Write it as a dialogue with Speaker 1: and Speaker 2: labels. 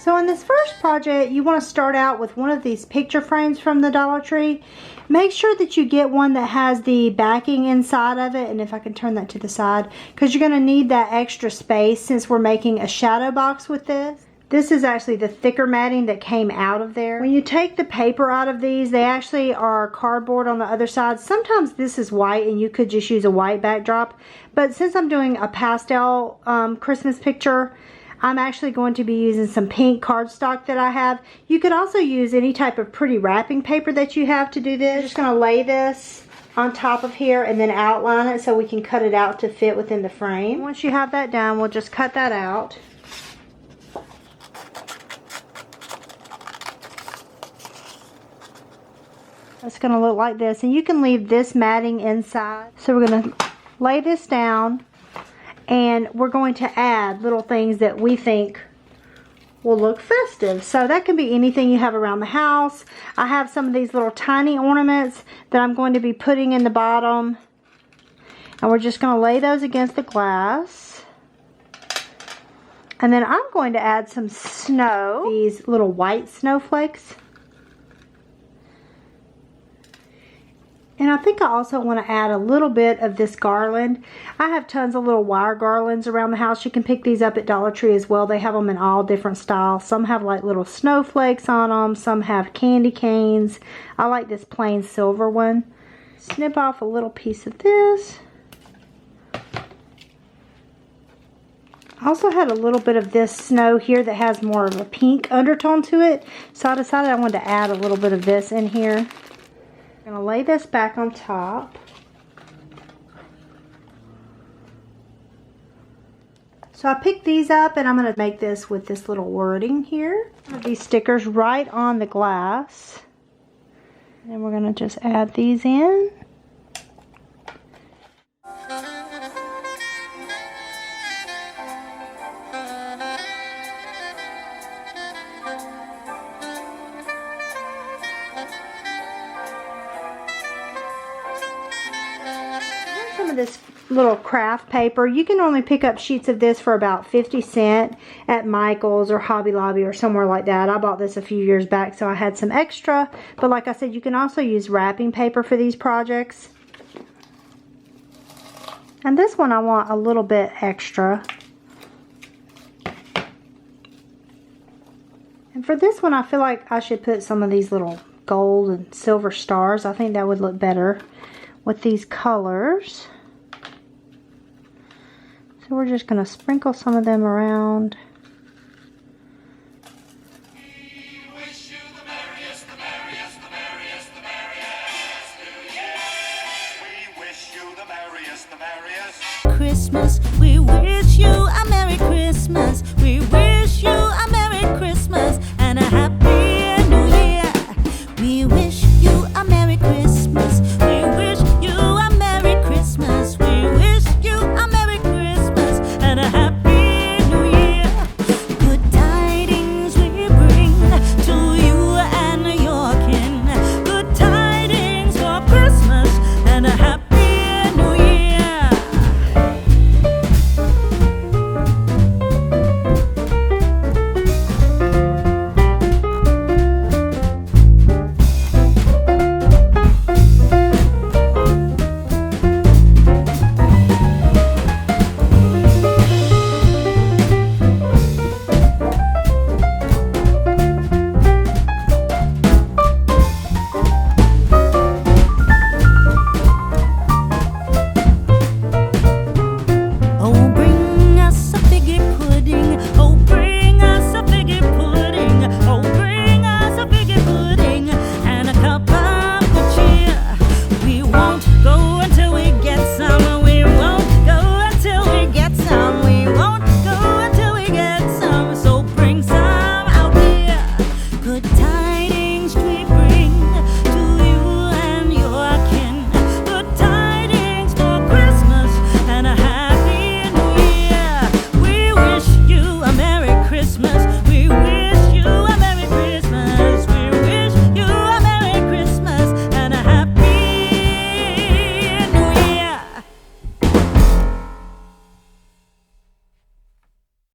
Speaker 1: So in this first project, you want to start out with one of these picture frames from the Dollar Tree. Make sure that you get one that has the backing inside of it, and if I can turn that to the side, because you're going to need that extra space since we're making a shadow box with this. This is actually the thicker matting that came out of there. When you take the paper out of these, they actually are cardboard on the other side. Sometimes this is white and you could just use a white backdrop, but since I'm doing a pastel Christmas picture, I'm actually going to be using some pink cardstock that I have. You could also use any type of pretty wrapping paper that you have to do this. I'm just going to lay this on top of here and then outline it so we can cut it out to fit within the frame. Once you have that done, we'll just cut that out. It's going to look like this, and you can leave this matting inside. So we're going to lay this down, and we're going to add little things that we think will look festive. So that can be anything you have around the house. I have some of these little tiny ornaments that I'm going to be putting in the bottom, and we're just going to lay those against the glass. And then I'm going to add some snow, these little white snowflakes. And I think I also want to add a little bit of this garland. I have tons of little wire garlands around the house. You can pick these up at Dollar Tree as well. They have them in all different styles. Some have like little snowflakes on them. Some have candy canes. I like this plain silver one. Snip off a little piece of this. I also had a little bit of this snow here that has more of a pink undertone to it. So I decided I wanted to add a little bit of this in here. I'm going to lay this back on top. So I picked these up and I'm going to make this with this little wording here. These stickers right on the glass. And then we're going to just add these in. This little craft paper. You can only pick up sheets of this for about 50 cents at Michael's or Hobby Lobby or somewhere like that. I bought this a few years back, so I had some extra. But like I said, you can also use wrapping paper for these projects. And this one I want a little bit extra. And for this one, I feel like I should put some of these little gold and silver stars. I think that would look better with these colors. So we're just going to sprinkle some of them around.
Speaker 2: Christmas, we wish you a Merry Christmas.